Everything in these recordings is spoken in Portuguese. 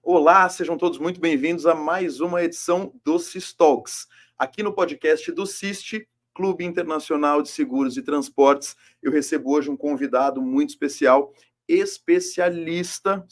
Olá, sejam todos muito bem-vindos a mais uma edição do CIS Talks. Aqui no podcast do CIST, Clube Internacional de Seguros e Transportes, eu recebo hoje um convidado muito especial, especialista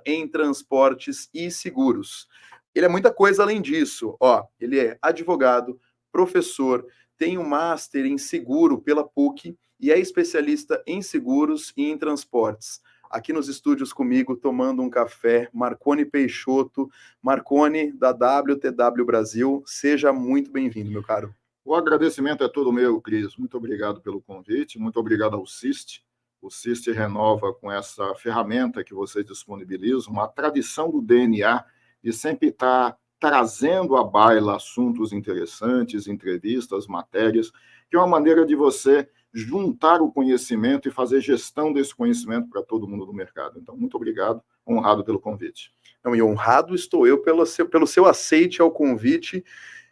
em transportes e seguros. Ele é muita coisa além disso. Ele é advogado, professor, tem um master em seguro pela PUC e é especialista em seguros e em transportes. Aqui nos estúdios comigo, tomando um café, Marconi Peixoto. Marconi, da WTW Brasil, seja muito bem-vindo, meu caro. O agradecimento é todo meu, Cris. Muito obrigado pelo convite, muito obrigado ao CIST. O CIST renova com essa ferramenta que vocês disponibilizam, uma tradição do DNA de sempre estar trazendo à baila assuntos interessantes, entrevistas, matérias, que é uma maneira de você juntar o conhecimento e fazer gestão desse conhecimento para todo mundo do mercado. Então, muito obrigado, honrado pelo convite. E honrado estou eu pelo seu aceite ao convite.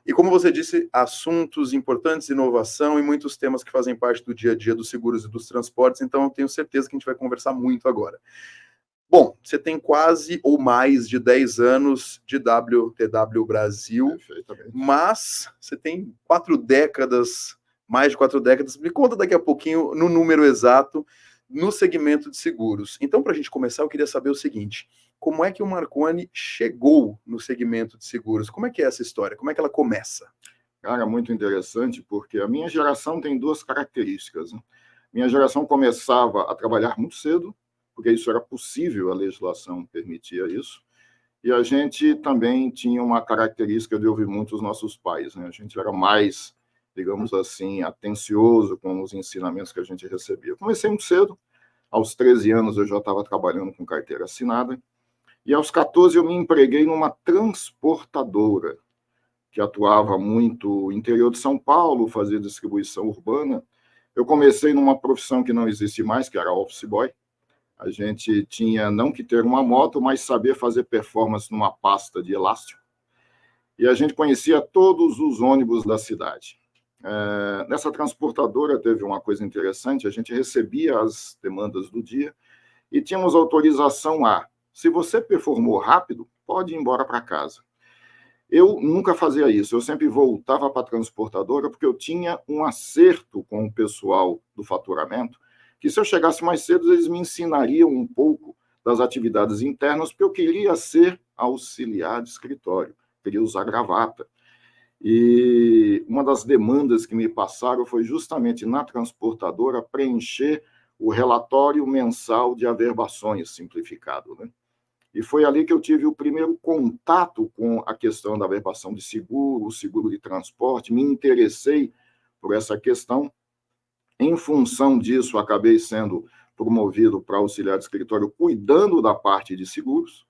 E como você disse, assuntos importantes, inovação e muitos temas que fazem parte do dia a dia dos seguros e dos transportes, então eu tenho certeza que a gente vai conversar muito agora. Bom, você tem quase ou mais de 10 anos de WTW Brasil, mas você tem mais de 4 décadas, me conta daqui a pouquinho no número exato, no segmento de seguros. Então, para a gente começar, eu queria saber o seguinte: como é que o Marconi chegou no segmento de seguros? Como é que é essa história? Como é que ela começa? Cara, muito interessante, porque a minha geração tem duas características, né? Minha geração começava a trabalhar muito cedo, porque isso era possível, a legislação permitia isso, e a gente também tinha uma característica de ouvir muito os nossos pais, né? A gente era mais, digamos assim, atencioso com os ensinamentos que a gente recebia. Eu comecei muito cedo, aos 13 anos eu já estava trabalhando com carteira assinada, e aos 14 eu me empreguei numa transportadora, que atuava muito no interior de São Paulo, fazia distribuição urbana. Eu comecei numa profissão que não existe mais, que era office boy. A gente tinha não que ter uma moto, mas saber fazer performance numa pasta de elástico. E a gente conhecia todos os ônibus da cidade. Nessa transportadora teve uma coisa interessante, a gente recebia as demandas do dia e tínhamos autorização a, se você performou rápido, pode ir embora para casa. Eu nunca fazia isso, eu sempre voltava para a transportadora porque eu tinha um acerto com o pessoal do faturamento, que se eu chegasse mais cedo, eles me ensinariam um pouco das atividades internas, porque eu queria ser auxiliar de escritório, queria usar gravata. E uma das demandas que me passaram foi justamente na transportadora preencher o relatório mensal de averbações simplificado, né? E foi ali que eu tive o primeiro contato com a questão da averbação de seguro, o seguro de transporte, me interessei por essa questão. Em função disso, acabei sendo promovido para auxiliar de escritório, cuidando da parte de seguros.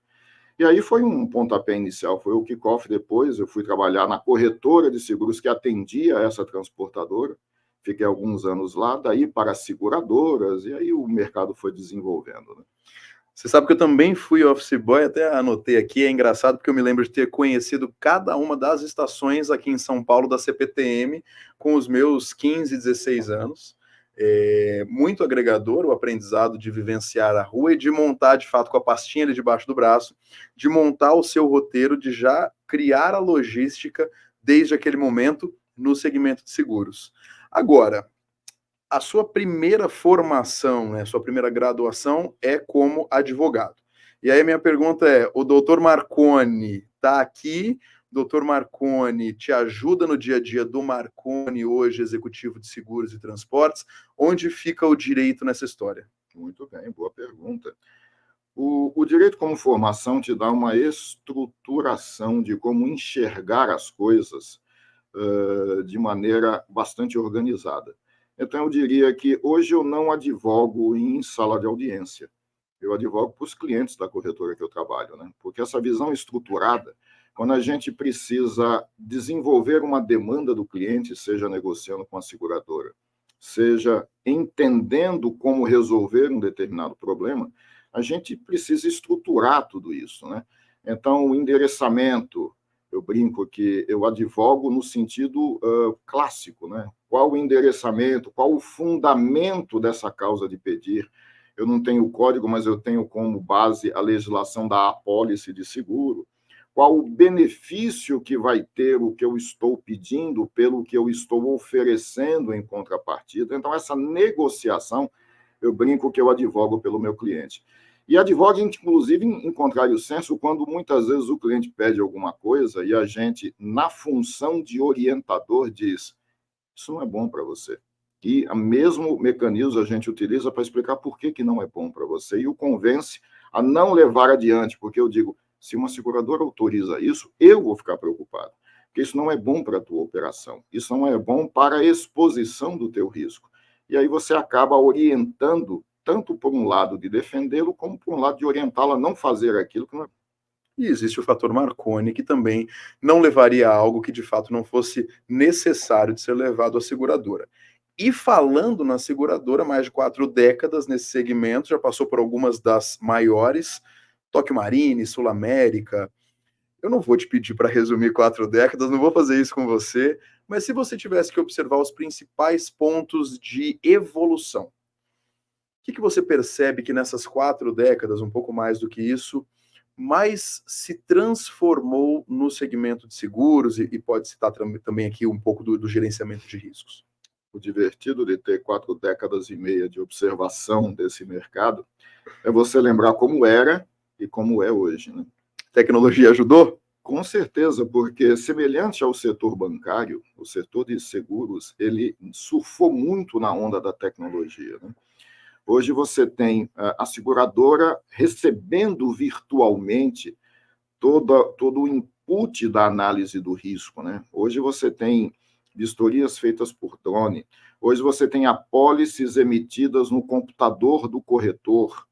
E aí foi um pontapé inicial, foi o kickoff. Depois eu fui trabalhar na corretora de seguros que atendia essa transportadora. Fiquei alguns anos lá, daí para as seguradoras, e aí o mercado foi desenvolvendo, né? Você sabe que eu também fui office boy, até anotei aqui, é engraçado porque eu me lembro de ter conhecido cada uma das estações aqui em São Paulo da CPTM com os meus 15, 16 anos. Muito agregador o aprendizado de vivenciar a rua e de montar, de fato, com a pastinha ali debaixo do braço, de montar o seu roteiro, de já criar a logística desde aquele momento no segmento de seguros. Agora, a sua primeira formação, né, sua primeira graduação é como advogado. E aí a minha pergunta é, o doutor Marconi está aqui? Doutor Marconi te ajuda no dia a dia do Marconi, hoje executivo de seguros e transportes? Onde fica o direito nessa história? Muito bem, boa pergunta. O direito como formação te dá uma estruturação de como enxergar as coisas de maneira bastante organizada. Então, eu diria que hoje eu não advogo em sala de audiência. Eu advogo para os clientes da corretora que eu trabalho, né? Porque essa visão estruturada, quando a gente precisa desenvolver uma demanda do cliente, seja negociando com a seguradora, seja entendendo como resolver um determinado problema, a gente precisa estruturar tudo isso, né? Então, o endereçamento, eu brinco que eu advogo no sentido clássico, né? Qual o endereçamento, qual o fundamento dessa causa de pedir? eu não tenho o código, mas eu tenho como base a legislação da apólice de seguro, qual o benefício que vai ter o que eu estou pedindo pelo que eu estou oferecendo em contrapartida. Então, essa negociação, eu brinco que eu advogo pelo meu cliente. E advogo, inclusive, em contrário senso, quando muitas vezes o cliente pede alguma coisa e a gente, na função de orientador, diz: isso não é bom para você. E o mesmo mecanismo a gente utiliza para explicar por que não é bom para você e o convence a não levar adiante, porque eu digo, se uma seguradora autoriza isso, eu vou ficar preocupado, porque isso não é bom para a tua operação, isso não é bom para a exposição do teu risco. E aí você acaba orientando, tanto por um lado de defendê-lo, como por um lado de orientá-lo a não fazer aquilo que não é. E existe o fator Marconi, que também não levaria a algo que de fato não fosse necessário de ser levado à seguradora. E falando na seguradora, mais de 4 décadas nesse segmento, já passou por algumas das maiores, Tokio Marine, Sul América. Eu não vou te pedir para resumir 4 décadas, não vou fazer isso com você, mas se você tivesse que observar os principais pontos de evolução, o que você percebe que nessas 4 décadas, um pouco mais do que isso, mais se transformou no segmento de seguros e pode citar também aqui um pouco do gerenciamento de riscos? O divertido de ter 4 décadas e meia de observação desse mercado é você lembrar como era e como é hoje, né? Tecnologia ajudou? Com certeza, porque semelhante ao setor bancário, o setor de seguros, ele surfou muito na onda da tecnologia, né? Hoje você tem a seguradora recebendo virtualmente todo o input da análise do risco, né? Hoje você tem vistorias feitas por drone, hoje você tem apólices emitidas no computador do corretor.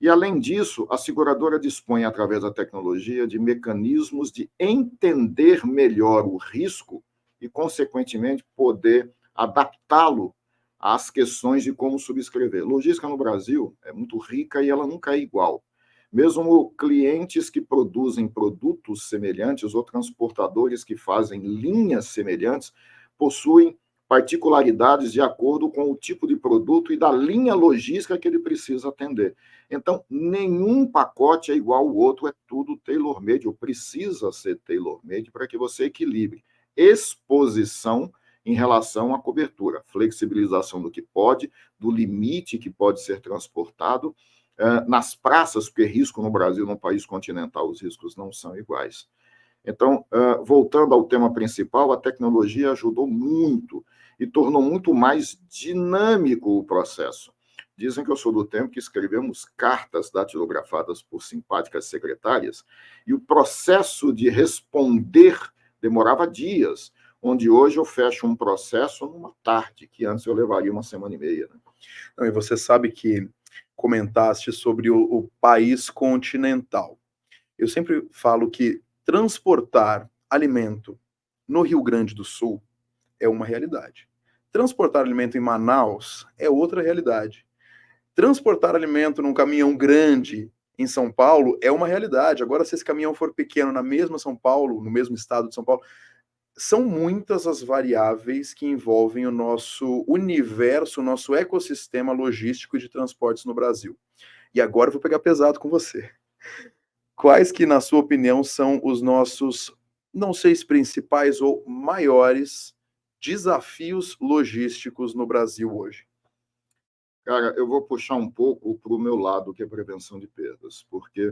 E, além disso, a seguradora dispõe, através da tecnologia, de mecanismos de entender melhor o risco e, consequentemente, poder adaptá-lo às questões de como subscrever. Logística no Brasil é muito rica e ela nunca é igual. Mesmo clientes que produzem produtos semelhantes ou transportadores que fazem linhas semelhantes possuem particularidades de acordo com o tipo de produto e da linha logística que ele precisa atender. Então, nenhum pacote é igual ao outro, é tudo tailor-made, ou precisa ser tailor-made para que você equilibre exposição em relação à cobertura, flexibilização do que pode, do limite que pode ser transportado, nas praças, porque risco no Brasil, num país continental, os riscos não são iguais. Então, voltando ao tema principal, a tecnologia ajudou muito e tornou muito mais dinâmico o processo. Dizem que eu sou do tempo que escrevemos cartas datilografadas por simpáticas secretárias e o processo de responder demorava dias, onde hoje eu fecho um processo numa tarde, que antes eu levaria 1 semana e meia. Né? Não, e você sabe que comentaste sobre o país continental. Eu sempre falo que transportar alimento no Rio Grande do Sul é uma realidade. Transportar alimento em Manaus é outra realidade. Transportar alimento num caminhão grande em São Paulo é uma realidade. Agora, se esse caminhão for pequeno na mesma São Paulo, no mesmo estado de São Paulo, são muitas as variáveis que envolvem o nosso universo, o nosso ecossistema logístico de transportes no Brasil. E agora eu vou pegar pesado com você. Quais que, na sua opinião, são os nossos, não sei se principais ou maiores desafios logísticos no Brasil hoje? Cara, eu vou puxar um pouco para o meu lado, que é prevenção de perdas, porque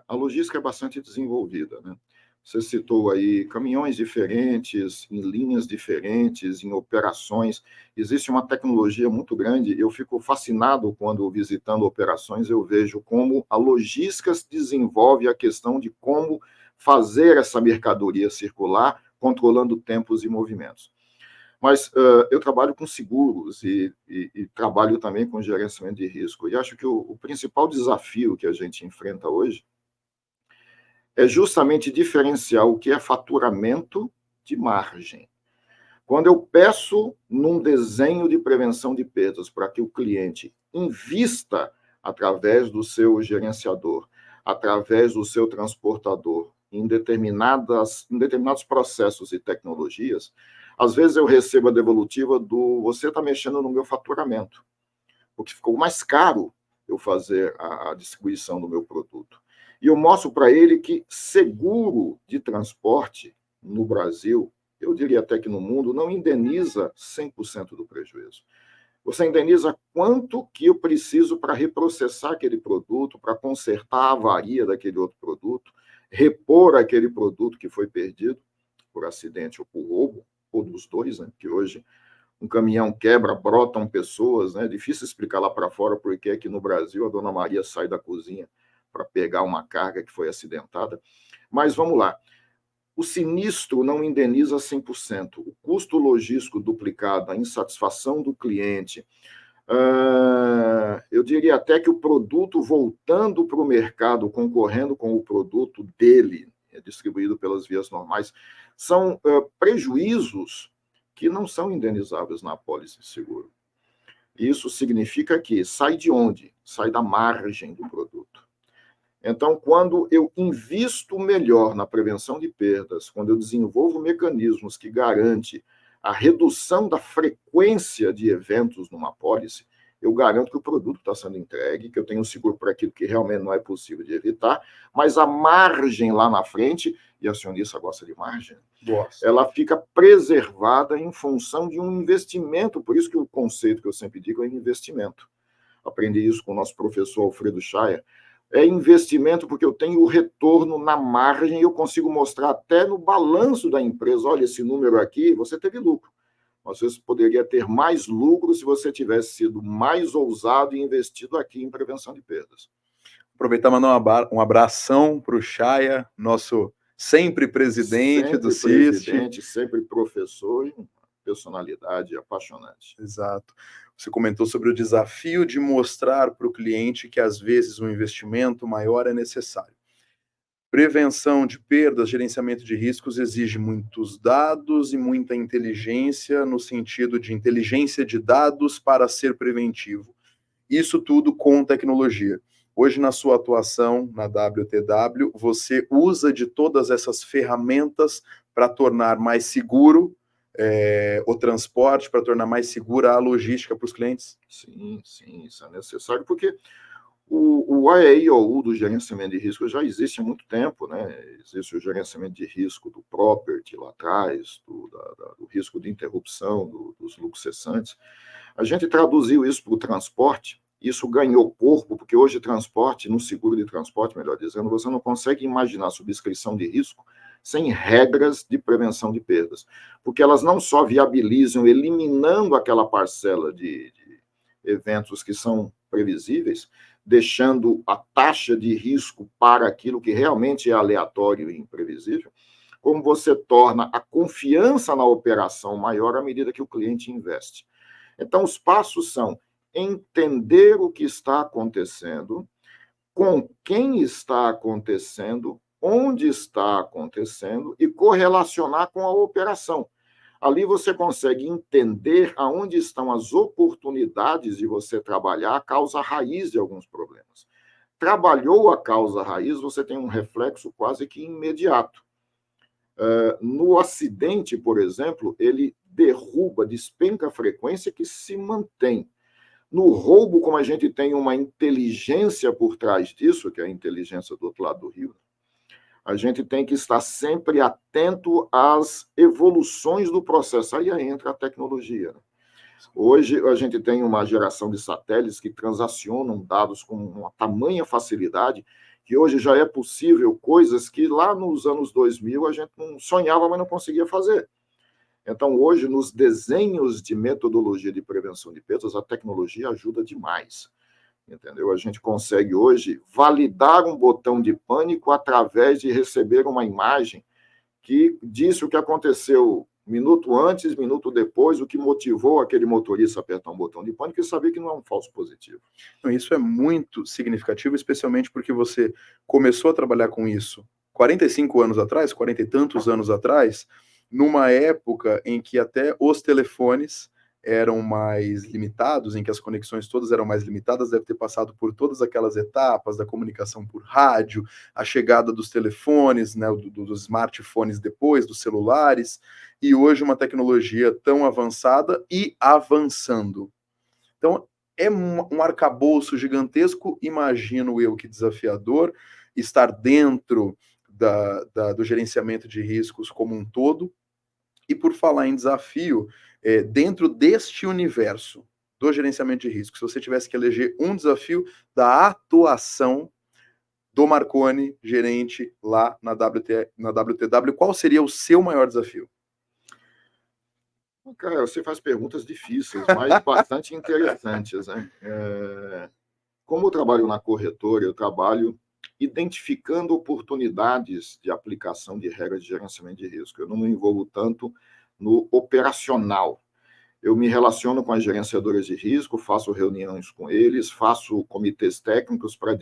a logística é bastante desenvolvida, né? Você citou aí caminhões diferentes, em linhas diferentes, em operações. Existe uma tecnologia muito grande. Eu fico fascinado quando, visitando operações, eu vejo como a logística desenvolve a questão de como fazer essa mercadoria circular, controlando tempos e movimentos. Mas eu trabalho com seguros e trabalho também com gerenciamento de risco. E acho que o principal desafio que a gente enfrenta hoje é justamente diferenciar o que é faturamento de margem. Quando eu peço num desenho de prevenção de perdas para que o cliente invista através do seu gerenciador, através do seu transportador, em determinados processos e tecnologias, às vezes eu recebo a devolutiva do você está mexendo no meu faturamento, porque ficou mais caro eu fazer a distribuição do meu produto. E eu mostro para ele que seguro de transporte no Brasil, eu diria até que no mundo, não indeniza 100% do prejuízo. Você indeniza quanto que eu preciso para reprocessar aquele produto, para consertar a avaria daquele outro produto, repor aquele produto que foi perdido por acidente ou por roubo, ou dos dois, né? Que hoje um caminhão quebra, brotam pessoas, né? É difícil explicar lá para fora porque aqui no Brasil a dona Maria sai da cozinha para pegar uma carga que foi acidentada. Mas vamos lá. O sinistro não indeniza 100%. O custo logístico duplicado, a insatisfação do cliente, eu diria até que o produto voltando para o mercado, concorrendo com o produto dele, distribuído pelas vias normais, são prejuízos que não são indenizáveis na apólice de seguro. Isso significa que sai de onde? Sai da margem do produto. Então, quando eu invisto melhor na prevenção de perdas, quando eu desenvolvo mecanismos que garantem a redução da frequência de eventos numa apólice, eu garanto que o produto está sendo entregue, que eu tenho seguro para aquilo que realmente não é possível de evitar, mas a margem lá na frente, e a acionista gosta de margem, ela fica preservada em função de um investimento, por isso que o conceito que eu sempre digo é investimento. Aprendi isso com o nosso professor Alfredo Schaier. É investimento porque eu tenho o retorno na margem e eu consigo mostrar até no balanço da empresa, olha, esse número aqui, você teve lucro. Você poderia ter mais lucro se você tivesse sido mais ousado e investido aqui em prevenção de perdas. Aproveitar e mandar um abração para o Chaya, nosso sempre presidente do CIST. Sempre professor e personalidade apaixonante. Exato. Você comentou sobre o desafio de mostrar para o cliente que, às vezes, um investimento maior é necessário. Prevenção de perdas, gerenciamento de riscos exige muitos dados e muita inteligência, no sentido de inteligência de dados para ser preventivo. Isso tudo com tecnologia. Hoje, na sua atuação na WTW, você usa de todas essas ferramentas para tornar mais seguro o transporte, para tornar mais segura a logística para os clientes? Sim, isso é necessário, porque o IAEOU do gerenciamento de risco já existe há muito tempo, né? Existe o gerenciamento de risco do property lá atrás, do risco de interrupção dos lucros cessantes. A gente traduziu isso para o transporte, isso ganhou corpo, porque hoje transporte, no seguro de transporte, melhor dizendo, você não consegue imaginar subscrição de risco sem regras de prevenção de perdas, porque elas não só viabilizam, eliminando aquela parcela de eventos que são previsíveis, deixando a taxa de risco para aquilo que realmente é aleatório e imprevisível, como você torna a confiança na operação maior à medida que o cliente investe. Então, os passos são entender o que está acontecendo, com quem está acontecendo, onde está acontecendo e correlacionar com a operação. Ali você consegue entender aonde estão as oportunidades de você trabalhar a causa raiz de alguns problemas. Trabalhou a causa raiz, você tem um reflexo quase que imediato. No acidente, por exemplo, ele derruba, despenca a frequência que se mantém. No roubo, como a gente tem uma inteligência por trás disso, que é a inteligência do outro lado do rio, a gente tem que estar sempre atento às evoluções do processo. Aí entra a tecnologia. Hoje, a gente tem uma geração de satélites que transacionam dados com uma tamanha facilidade que hoje já é possível coisas que lá nos anos 2000 a gente não sonhava, mas não conseguia fazer. Então, hoje, nos desenhos de metodologia de prevenção de perdas, a tecnologia ajuda demais. Entendeu? A gente consegue hoje validar um botão de pânico através de receber uma imagem que diz o que aconteceu minuto antes, minuto depois, o que motivou aquele motorista a apertar um botão de pânico e saber que não é um falso positivo. Isso é muito significativo, especialmente porque você começou a trabalhar com isso 45 anos atrás, 40 e tantos anos atrás, numa época em que até os telefones eram mais limitados, em que as conexões todas eram mais limitadas, deve ter passado por todas aquelas etapas da comunicação por rádio, a chegada dos telefones, né, dos smartphones depois, dos celulares, e hoje uma tecnologia tão avançada e avançando. Então, é um arcabouço gigantesco, imagino eu que desafiador, estar dentro do gerenciamento de riscos como um todo. E por falar em desafio, dentro deste universo do gerenciamento de riscos, se você tivesse que eleger um desafio da atuação do Marconi, gerente lá na WTW, qual seria o seu maior desafio? Cara, você faz perguntas difíceis, mas bastante interessantes, né? Como eu trabalho na corretora, eu trabalho identificando oportunidades de aplicação de regras de gerenciamento de risco. Eu não me envolvo tanto no operacional. Eu me relaciono com as gerenciadoras de risco, faço reuniões com eles, faço comitês técnicos para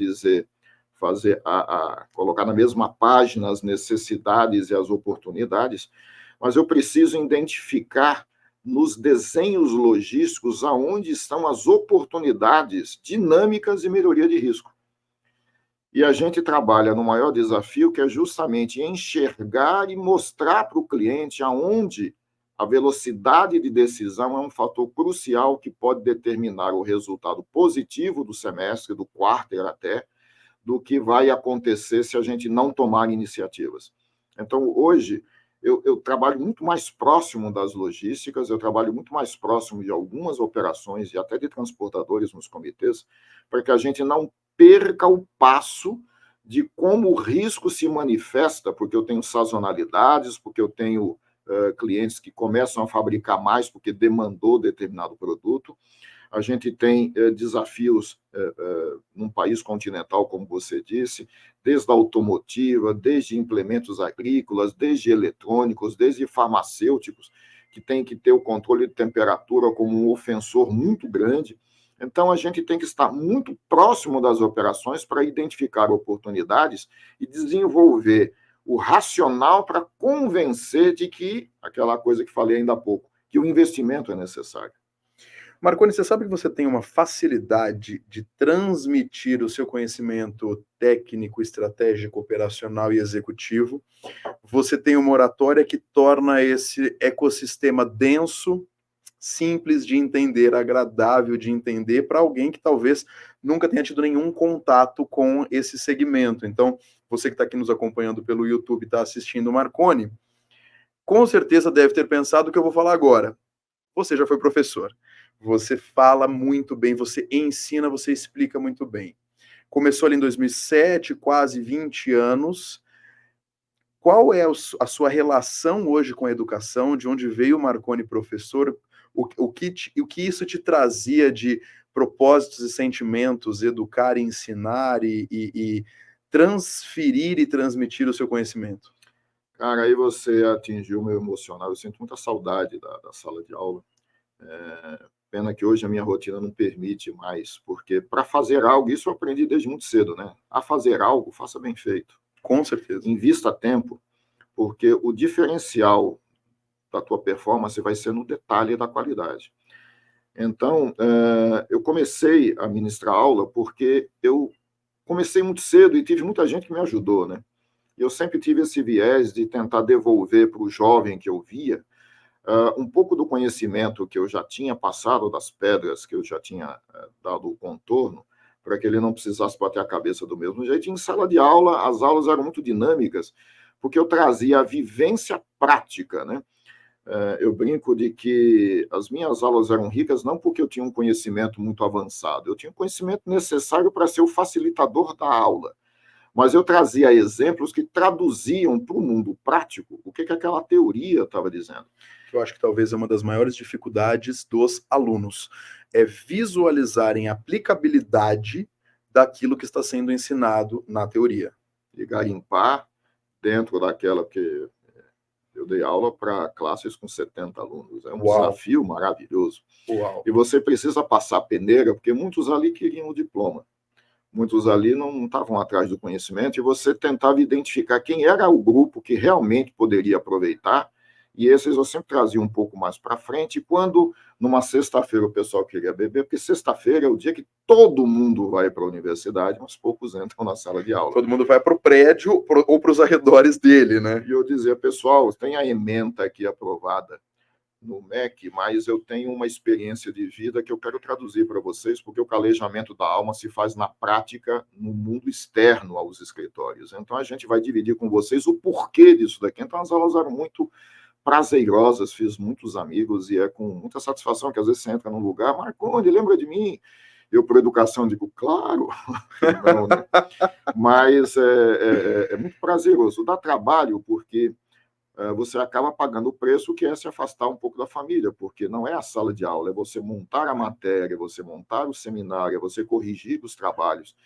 colocar na mesma página as necessidades e as oportunidades, mas eu preciso identificar nos desenhos logísticos aonde estão as oportunidades dinâmicas de melhoria de risco. E a gente trabalha no maior desafio, que é justamente enxergar e mostrar para o cliente aonde a velocidade de decisão é um fator crucial que pode determinar o resultado positivo do semestre, do quarter até, do que vai acontecer se a gente não tomar iniciativas. Então, hoje, eu trabalho muito mais próximo das logísticas, eu trabalho muito mais próximo de algumas operações e até de transportadores nos comitês, para que a gente não perca o passo de como o risco se manifesta, porque eu tenho sazonalidades, porque eu tenho clientes que começam a fabricar mais porque demandou determinado produto. A gente tem desafios num país continental, como você disse, desde a automotiva, desde implementos agrícolas, desde eletrônicos, desde farmacêuticos, que tem que ter o controle de temperatura como um ofensor muito grande. Então, a gente tem que estar muito próximo das operações para identificar oportunidades e desenvolver o racional para convencer de que, aquela coisa que falei ainda há pouco, que o investimento é necessário. Marconi, você sabe que você tem uma facilidade de transmitir o seu conhecimento técnico, estratégico, operacional e executivo. Você tem uma oratória que torna esse ecossistema denso, simples de entender, agradável de entender para alguém que talvez nunca tenha tido nenhum contato com esse segmento. Então, você que está aqui nos acompanhando pelo YouTube, está assistindo o Marconi, com certeza deve ter pensado o que eu vou falar agora. Você já foi professor. Você fala muito bem, você ensina, você explica muito bem. Começou ali em 2007, quase 20 anos. Qual é a sua relação hoje com a educação? De onde veio o Marconi professor? O que isso te trazia de propósitos e sentimentos, educar, ensinar e transferir e transmitir o seu conhecimento? Cara, aí você atingiu o meu emocional. Eu sinto muita saudade da sala de aula. Pena que hoje a minha rotina não permite mais, porque para fazer algo, isso eu aprendi desde muito cedo, né? A fazer algo, faça bem feito. Com certeza. Invista tempo, porque o diferencial da tua performance vai ser no detalhe da qualidade. Então, eu comecei a ministrar aula porque eu comecei muito cedo e tive muita gente que me ajudou, né? Eu sempre tive esse viés de tentar devolver para o jovem que eu via um pouco do conhecimento que eu já tinha passado, das pedras que eu já tinha dado o contorno, para que ele não precisasse bater a cabeça do mesmo jeito. Em sala de aula, as aulas eram muito dinâmicas, porque eu trazia a vivência prática, né? Eu brinco de que as minhas aulas eram ricas não porque eu tinha um conhecimento muito avançado, eu tinha o conhecimento necessário para ser o facilitador da aula, mas eu trazia exemplos que traduziam para o mundo prático o que aquela teoria estava dizendo. Eu acho que talvez é uma das maiores dificuldades dos alunos, é visualizarem a aplicabilidade daquilo que está sendo ensinado na teoria. E garimpar dentro daquela que eu dei aula para classes com 70 alunos. É um desafio maravilhoso. Uau. E você precisa passar a peneira, porque muitos ali queriam o diploma. Muitos ali não estavam atrás do conhecimento, e você tentava identificar quem era o grupo que realmente poderia aproveitar, e esses eu sempre trazia um pouco mais para frente. E quando, numa sexta-feira, o pessoal queria beber, porque sexta-feira é o dia que todo mundo vai para a universidade, mas poucos entram na sala de aula. Todo mundo vai para o prédio ou para os arredores dele, né? E eu dizia, pessoal, tem a ementa aqui aprovada no MEC, mas eu tenho uma experiência de vida que eu quero traduzir para vocês, porque o calejamento da alma se faz na prática, no mundo externo aos escritórios. Então, a gente vai dividir com vocês o porquê disso daqui. Então, as aulas eram muito prazerosas, fiz muitos amigos, e é com muita satisfação que às vezes você entra num lugar, Marcondes, lembra de mim? Eu, por educação, digo, claro, não, né? Mas é muito prazeroso. Dá trabalho, porque você acaba pagando o preço, que é se afastar um pouco da família, porque não é a sala de aula, é você montar a matéria, é você montar o seminário, é você corrigir os trabalhos.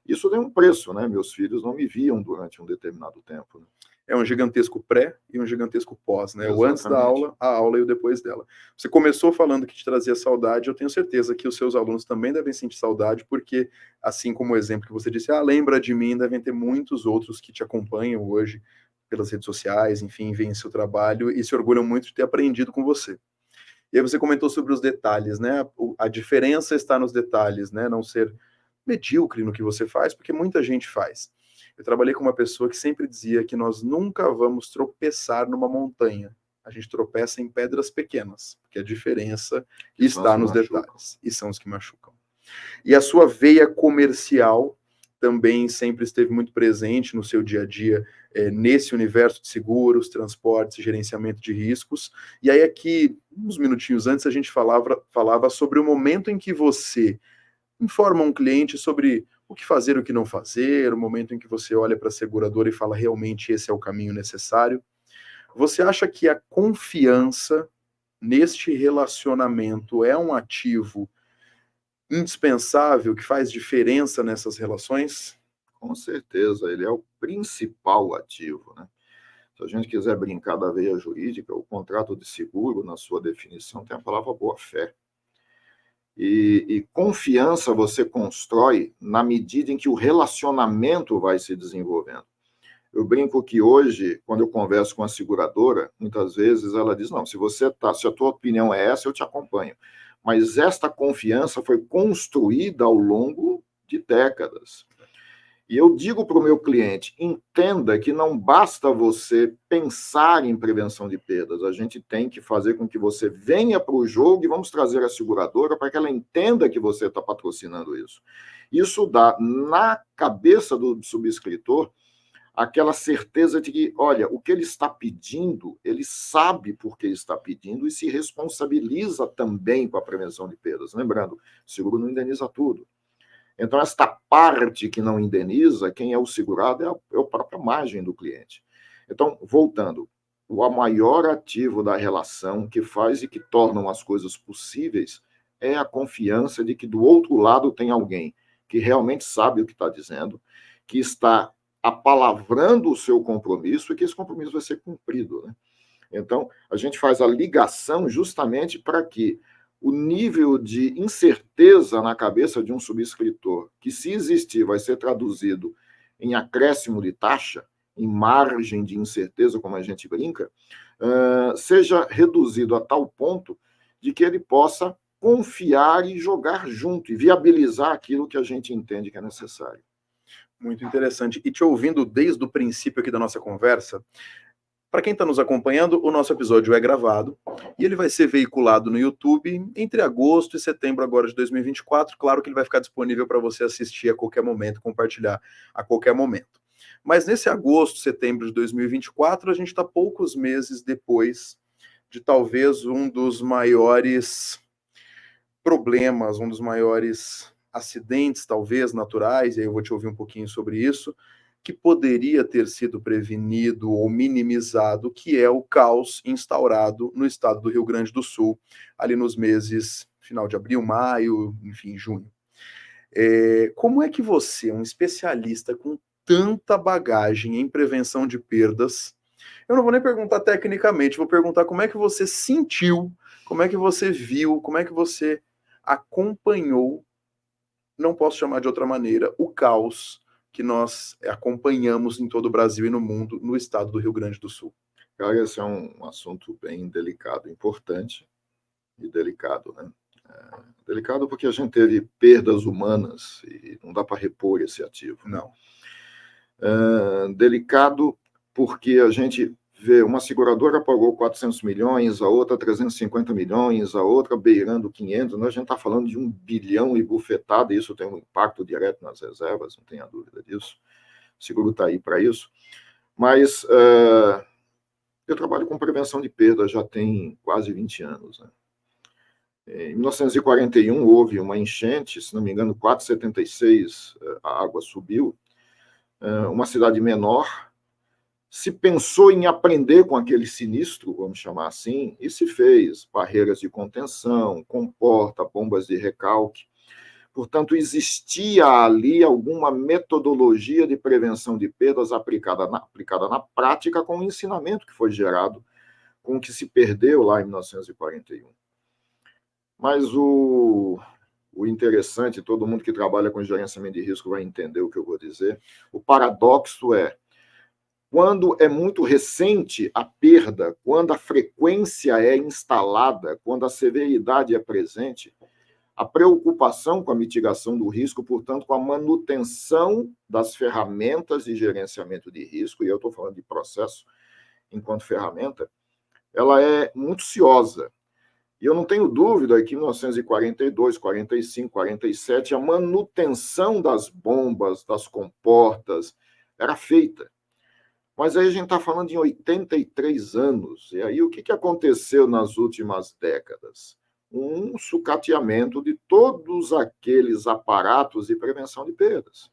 Isso tem um preço, né? Meus filhos não me viam durante um determinado tempo, né? É um gigantesco pré e um gigantesco pós, né? Exatamente. O antes da aula, a aula e o depois dela. Você começou falando que te trazia saudade, eu tenho certeza que os seus alunos também devem sentir saudade, porque, assim como o exemplo que você disse, lembra de mim, devem ter muitos outros que te acompanham hoje pelas redes sociais, enfim, veem seu trabalho e se orgulham muito de ter aprendido com você. E aí você comentou sobre os detalhes, né? A diferença está nos detalhes, né? Não ser medíocre no que você faz, porque muita gente faz. Eu trabalhei com uma pessoa que sempre dizia que nós nunca vamos tropeçar numa montanha. A gente tropeça em pedras pequenas, porque a diferença está nos detalhes, e são os que machucam. E a sua veia comercial também sempre esteve muito presente no seu dia a dia, nesse universo de seguros, transportes e gerenciamento de riscos. E aí aqui, uns minutinhos antes, a gente falava sobre o momento em que você informa um cliente sobre o que fazer e o que não fazer, o momento em que você olha para a seguradora e fala realmente esse é o caminho necessário. Você acha que a confiança neste relacionamento é um ativo indispensável, que faz diferença nessas relações? Com certeza, ele é o principal ativo, né? Se a gente quiser brincar da veia jurídica, o contrato de seguro, na sua definição, tem a palavra boa-fé. E confiança você constrói na medida em que o relacionamento vai se desenvolvendo. Eu brinco que hoje, quando eu converso com a seguradora, muitas vezes ela diz, não, se a tua opinião é essa, eu te acompanho. Mas esta confiança foi construída ao longo de décadas. E eu digo para o meu cliente, entenda que não basta você pensar em prevenção de perdas, a gente tem que fazer com que você venha para o jogo e vamos trazer a seguradora para que ela entenda que você está patrocinando isso. Isso dá na cabeça do subscritor aquela certeza de que, olha, o que ele está pedindo, ele sabe por que está pedindo e se responsabiliza também com a prevenção de perdas. Lembrando, o seguro não indeniza tudo. Então, esta parte que não indeniza, quem é o segurado é a própria margem do cliente. Então, voltando, o maior ativo da relação que faz e que tornam as coisas possíveis é a confiança de que do outro lado tem alguém que realmente sabe o que está dizendo, que está apalavrando o seu compromisso e que esse compromisso vai ser cumprido, né? Então, a gente faz a ligação justamente para que o nível de incerteza na cabeça de um subscritor, que se existir vai ser traduzido em acréscimo de taxa, em margem de incerteza, como a gente brinca, seja reduzido a tal ponto de que ele possa confiar e jogar junto, e viabilizar aquilo que a gente entende que é necessário. Muito interessante. E te ouvindo desde o princípio aqui da nossa conversa, para quem está nos acompanhando, o nosso episódio é gravado e ele vai ser veiculado no YouTube entre agosto e setembro agora de 2024. Claro que ele vai ficar disponível para você assistir a qualquer momento, compartilhar a qualquer momento. Mas nesse agosto, setembro de 2024, a gente está poucos meses depois de talvez um dos maiores problemas, um dos maiores acidentes, talvez, naturais, e aí eu vou te ouvir um pouquinho sobre isso, que poderia ter sido prevenido ou minimizado, que é o caos instaurado no estado do Rio Grande do Sul, ali nos meses final de abril, maio, enfim, junho. Como é que você, um especialista com tanta bagagem em prevenção de perdas, eu não vou nem perguntar tecnicamente, vou perguntar como é que você sentiu, como é que você viu, como é que você acompanhou, não posso chamar de outra maneira, o caos que nós acompanhamos em todo o Brasil e no mundo, no estado do Rio Grande do Sul. Cara, esse é um assunto bem delicado, importante e delicado, né? Delicado porque a gente teve perdas humanas e não dá para repor esse ativo. Não. Delicado porque a gente vê, uma seguradora pagou 400 milhões, a outra 350 milhões, a outra beirando 500, a gente está falando de 1 bilhão e bufetada, e isso tem um impacto direto nas reservas, não tenha dúvida disso. O seguro está aí para isso. Mas eu trabalho com prevenção de perda já tem quase 20 anos. Né? Em 1941 houve uma enchente, se não me engano, 4,76 a água subiu, uma cidade menor, se pensou em aprender com aquele sinistro, vamos chamar assim, e se fez barreiras de contenção, comporta, bombas de recalque. Portanto, existia ali alguma metodologia de prevenção de perdas aplicada na prática com o ensinamento que foi gerado com o que se perdeu lá em 1941. Mas o interessante, todo mundo que trabalha com gerenciamento de risco vai entender o que eu vou dizer, o paradoxo é, quando é muito recente a perda, quando a frequência é instalada, quando a severidade é presente, a preocupação com a mitigação do risco, portanto, com a manutenção das ferramentas de gerenciamento de risco, e eu estou falando de processo enquanto ferramenta, ela é muito ciosa. E eu não tenho dúvida que em 1942, 45, 47, a manutenção das bombas, das comportas, era feita. Mas aí a gente está falando de 83 anos. E aí o que aconteceu nas últimas décadas? Um sucateamento de todos aqueles aparatos de prevenção de perdas.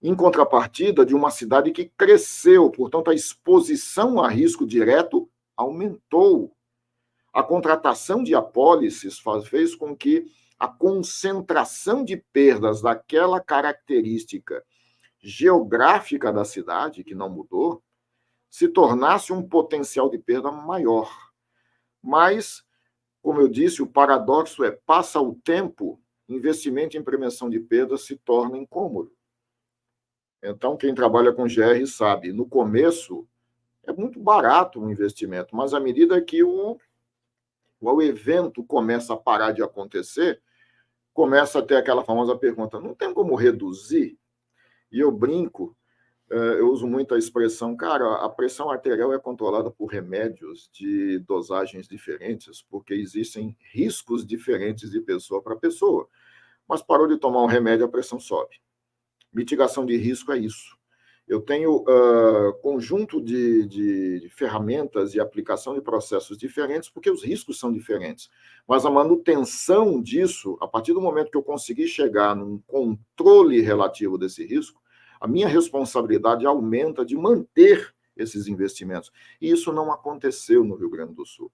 Em contrapartida de uma cidade que cresceu, portanto, a exposição a risco direto aumentou. A contratação de apólices fez com que a concentração de perdas daquela característica geográfica da cidade, que não mudou, se tornasse um potencial de perda maior. Mas, como eu disse, o paradoxo é, passa o tempo, investimento em prevenção de perdas se torna incômodo. Então, quem trabalha com GR sabe, no começo é muito barato o investimento, mas à medida que o evento começa a parar de acontecer, começa a ter aquela famosa pergunta, não tem como reduzir? E eu brinco, eu uso muito a expressão, cara, a pressão arterial é controlada por remédios de dosagens diferentes, porque existem riscos diferentes de pessoa para pessoa. Mas parou de tomar um remédio, a pressão sobe. Mitigação de risco é isso. Eu tenho conjunto de ferramentas e aplicação de processos diferentes, porque os riscos são diferentes. Mas a manutenção disso, a partir do momento que eu conseguir chegar num controle relativo desse risco, a minha responsabilidade aumenta de manter esses investimentos. E isso não aconteceu no Rio Grande do Sul.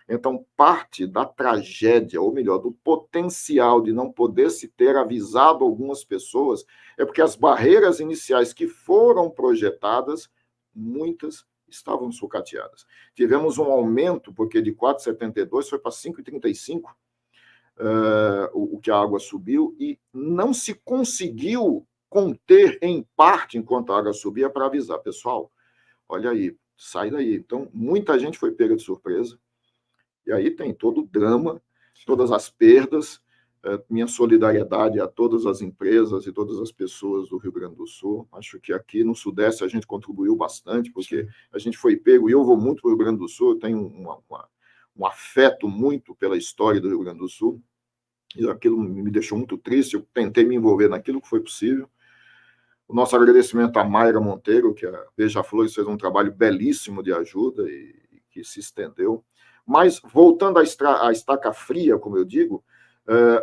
Então, parte da tragédia, ou melhor, do potencial de não poder se ter avisado algumas pessoas, é porque as barreiras iniciais que foram projetadas, muitas estavam sucateadas. Tivemos um aumento, porque de 4,72 foi para 5,35, o que a água subiu, e não se conseguiu conter em parte, enquanto a água subia, para avisar, pessoal, olha aí, sai daí. Então, muita gente foi pega de surpresa, e aí tem todo o drama, todas as perdas, minha solidariedade a todas as empresas e todas as pessoas do Rio Grande do Sul. Acho que aqui no Sudeste a gente contribuiu bastante, porque a gente foi pego, e eu vou muito para o Rio Grande do Sul, eu tenho um afeto muito pela história do Rio Grande do Sul, e aquilo me deixou muito triste, eu tentei me envolver naquilo que foi possível. O nosso agradecimento à Mayra Monteiro, que a Beija-Flores fez um trabalho belíssimo de ajuda e que se estendeu. Mas, voltando à estaca fria, como eu digo,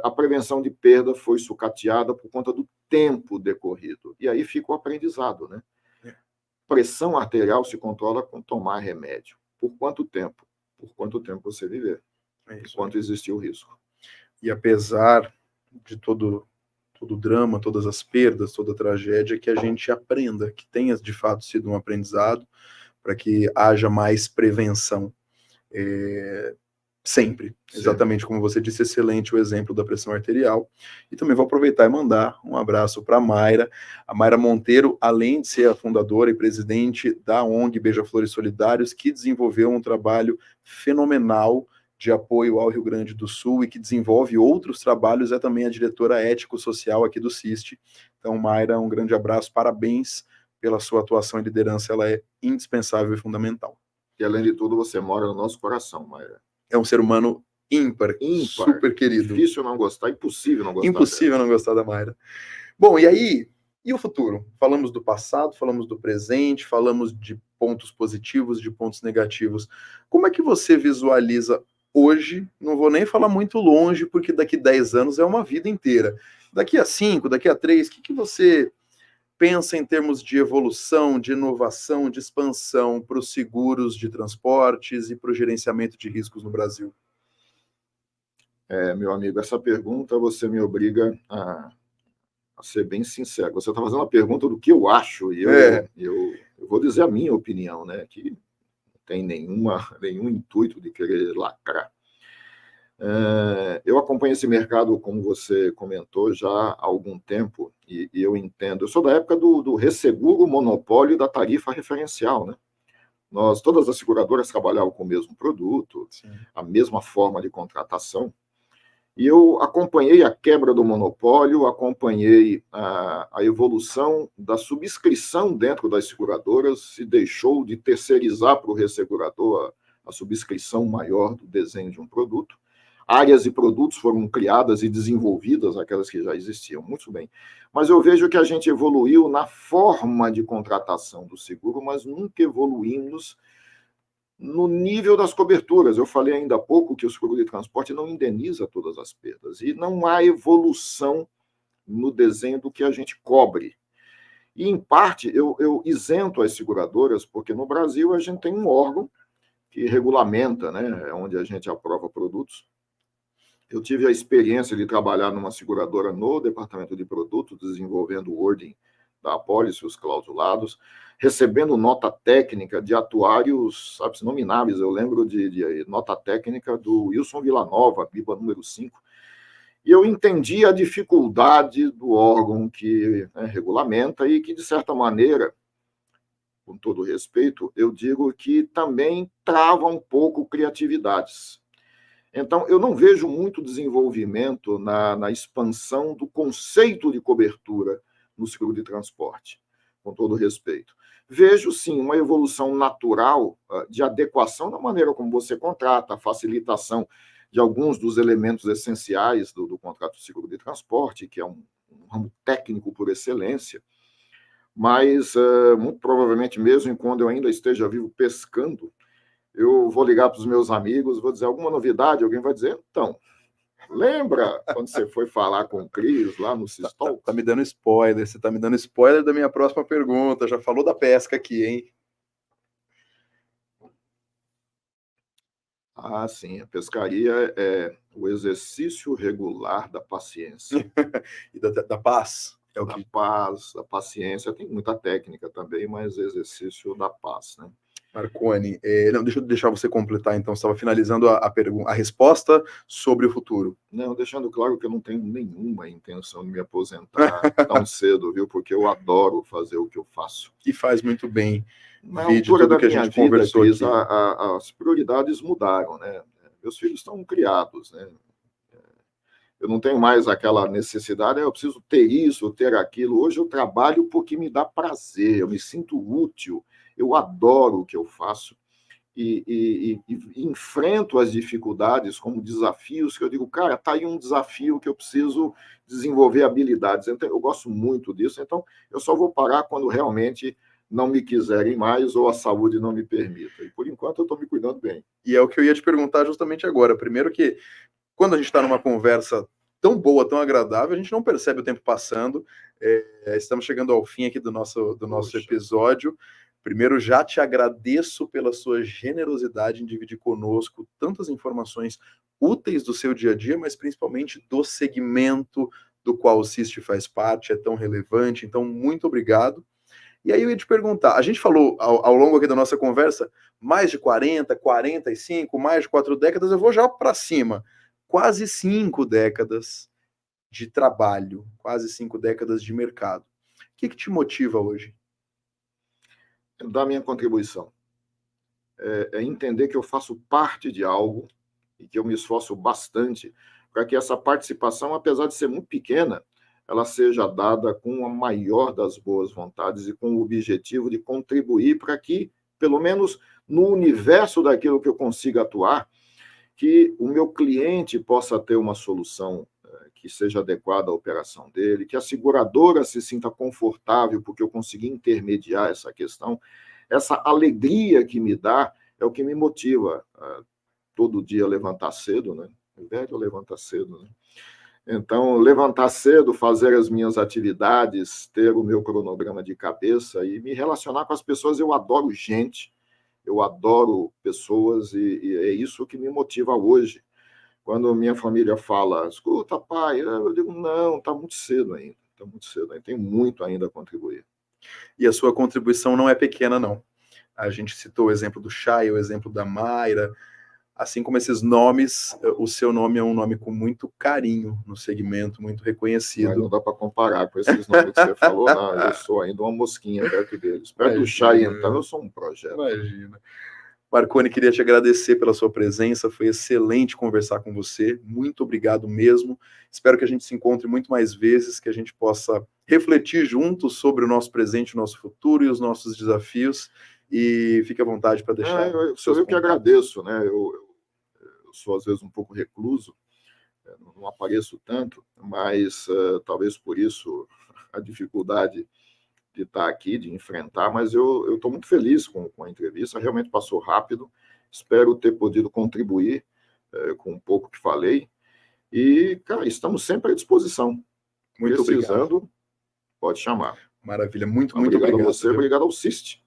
a prevenção de perda foi sucateada por conta do tempo decorrido. E aí fica o aprendizado, né? Pressão arterial se controla com tomar remédio. Por quanto tempo? Por quanto tempo você viver. Enquanto existir o risco. E apesar de todo o drama, todas as perdas, toda a tragédia, que a gente aprenda, que tenha de fato sido um aprendizado, para que haja mais prevenção. Sempre, exatamente como você disse, excelente o exemplo da pressão arterial. E também vou aproveitar e mandar um abraço para a Mayra Monteiro, além de ser a fundadora e presidente da ONG Beija-Flores Solidários, que desenvolveu um trabalho fenomenal de apoio ao Rio Grande do Sul e que desenvolve outros trabalhos, é também a diretora ético-social aqui do CIST. Então, Mayra, um grande abraço, parabéns pela sua atuação e liderança, ela é indispensável e fundamental. E, além de tudo, você mora no nosso coração, Maia. É um ser humano ímpar, super querido. Difícil não gostar, impossível não gostar Impossível dela. não gostar da Mayra. Bom, e aí, e o futuro? Falamos do passado, falamos do presente, falamos de pontos positivos, de pontos negativos. Como é que você visualiza hoje? Não vou nem falar muito longe, porque daqui 10 anos é uma vida inteira. Daqui a 5, daqui a 3, o que você pensa em termos de evolução, de inovação, de expansão para os seguros de transportes e para o gerenciamento de riscos no Brasil? Meu amigo, essa pergunta você me obriga a ser bem sincero. Você está fazendo a pergunta do que eu acho, e eu vou dizer a minha opinião, né? Que não tem nenhum intuito de querer lacrar. Eu acompanho esse mercado, como você comentou, já há algum tempo, e eu entendo. Eu sou da época do resseguro, monopólio da tarifa referencial, né? Todas as seguradoras trabalhavam com o mesmo produto, sim, a mesma forma de contratação. E eu acompanhei a quebra do monopólio, acompanhei a evolução da subscrição dentro das seguradoras, se deixou de terceirizar para o ressegurador a subscrição maior do desenho de um produto. Áreas e produtos foram criadas e desenvolvidas, aquelas que já existiam, muito bem. Mas eu vejo que a gente evoluiu na forma de contratação do seguro, mas nunca evoluímos no nível das coberturas. Eu falei ainda há pouco que o seguro de transporte não indeniza todas as perdas, e não há evolução no desenho do que a gente cobre. E, em parte, eu isento as seguradoras, porque no Brasil a gente tem um órgão que regulamenta, né, onde a gente aprova produtos. Eu tive a experiência de trabalhar numa seguradora no departamento de produtos, desenvolvendo o wording da apólice, os clausulados, recebendo nota técnica de atuários, sabe, nomináveis. Eu lembro de nota técnica do Wilson Villanova, BIBA número 5, e eu entendi a dificuldade do órgão que regulamenta e que, de certa maneira, com todo respeito, eu digo que também trava um pouco criatividades. Então, eu não vejo muito desenvolvimento na expansão do conceito de cobertura no seguro de transporte, com todo respeito. Vejo, sim, uma evolução natural de adequação da maneira como você contrata, a facilitação de alguns dos elementos essenciais do contrato de seguro de transporte, que é um ramo técnico por excelência, mas, muito provavelmente, mesmo quando eu ainda esteja vivo pescando, eu vou ligar para os meus amigos, vou dizer alguma novidade, alguém vai dizer, então, lembra quando você foi falar com o Cris lá no Sistol? Tá me dando spoiler, você tá me dando spoiler da minha próxima pergunta, já falou da pesca aqui, hein? Ah, sim, a pescaria é o exercício regular da paciência. E da paz. É o da que... paz, da paciência, tem muita técnica também, mas exercício da paz, né? Marconi, não, deixa eu deixar você completar, então, você estava finalizando a resposta sobre o futuro. Não, deixando claro que eu não tenho nenhuma intenção de me aposentar tão cedo, viu? Porque eu adoro fazer o que eu faço. E faz muito bem. Na altura da minha vida, Cris, as prioridades mudaram, né? Meus filhos estão criados, né? Eu não tenho mais aquela necessidade, eu preciso ter isso, ter aquilo. Hoje eu trabalho porque me dá prazer, eu me sinto útil, eu adoro o que eu faço e enfrento as dificuldades como desafios que eu digo, cara, tá aí um desafio que eu preciso desenvolver habilidades. Então, eu gosto muito disso, então eu só vou parar quando realmente não me quiserem mais ou a saúde não me permita. E, por enquanto, eu estou me cuidando bem. E é o que eu ia te perguntar justamente agora. Primeiro que, quando a gente está numa conversa tão boa, tão agradável, a gente não percebe o tempo passando. Estamos chegando ao fim aqui do nosso episódio. Primeiro, já te agradeço pela sua generosidade em dividir conosco tantas informações úteis do seu dia a dia, mas principalmente do segmento do qual o CIST faz parte, é tão relevante. Então, muito obrigado. E aí eu ia te perguntar, a gente falou ao longo aqui da nossa conversa, mais de 40, 45, mais de 4 décadas, eu vou já para cima. Quase 5 décadas de trabalho, quase 5 décadas de mercado. O que te motiva hoje? Dar minha contribuição. É entender que eu faço parte de algo e que eu me esforço bastante para que essa participação, apesar de ser muito pequena, ela seja dada com a maior das boas vontades e com o objetivo de contribuir para que, pelo menos no universo daquilo que eu consiga atuar, que o meu cliente possa ter uma solução que seja adequada à operação dele, que a seguradora se sinta confortável porque eu consegui intermediar essa questão. Essa alegria que me dá é o que me motiva todo dia levantar cedo, né? O velho levanta cedo, né? Então, levantar cedo, fazer as minhas atividades, ter o meu cronograma de cabeça e me relacionar com as pessoas. Eu adoro gente, eu adoro pessoas e é isso que me motiva hoje. Quando minha família fala, escuta, pai, eu digo, não, está muito cedo ainda, tem muito ainda a contribuir. E a sua contribuição não é pequena, não. A gente citou o exemplo do Chay, o exemplo da Mayra, assim como esses nomes, o seu nome é um nome com muito carinho no segmento, muito reconhecido. Mas não dá para comparar com esses nomes que você falou, não. Eu sou ainda uma mosquinha perto deles. Perto do Chay, então, eu sou um projeto. Imagina. Marconi, queria te agradecer pela sua presença, foi excelente conversar com você, muito obrigado mesmo. Espero que a gente se encontre muito mais vezes, que a gente possa refletir juntos sobre o nosso presente, o nosso futuro e os nossos desafios. E fique à vontade para deixar. Eu que agradeço, né? Eu sou às vezes um pouco recluso, não apareço tanto, mas talvez por isso a dificuldade de estar aqui, de enfrentar, mas eu estou muito feliz com a entrevista, realmente passou rápido, espero ter podido contribuir com um pouco que falei, e, cara, estamos sempre à disposição. Muito Precisando, obrigado. Pode chamar. Maravilha, muito obrigado. Obrigado a você, obrigado ao CIST.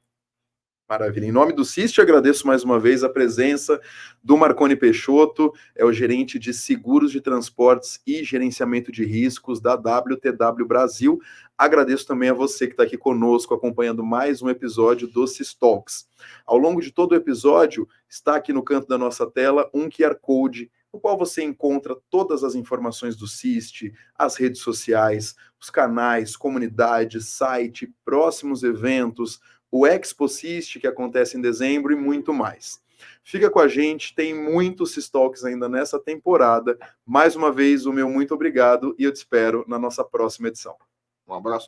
Maravilha. Em nome do CIST, agradeço mais uma vez a presença do Marconi Peixoto, é o gerente de seguros de transportes e gerenciamento de riscos da WTW Brasil. Agradeço também a você que está aqui conosco, acompanhando mais um episódio do CIS Talks. Ao longo de todo o episódio, está aqui no canto da nossa tela um QR Code, no qual você encontra todas as informações do CIST, as redes sociais, os canais, comunidade, site, próximos eventos, o Expo CIST, que acontece em dezembro, e muito mais. Fica com a gente, tem muitos CIS Talks ainda nessa temporada. Mais uma vez, o meu muito obrigado e eu te espero na nossa próxima edição. Um abraço.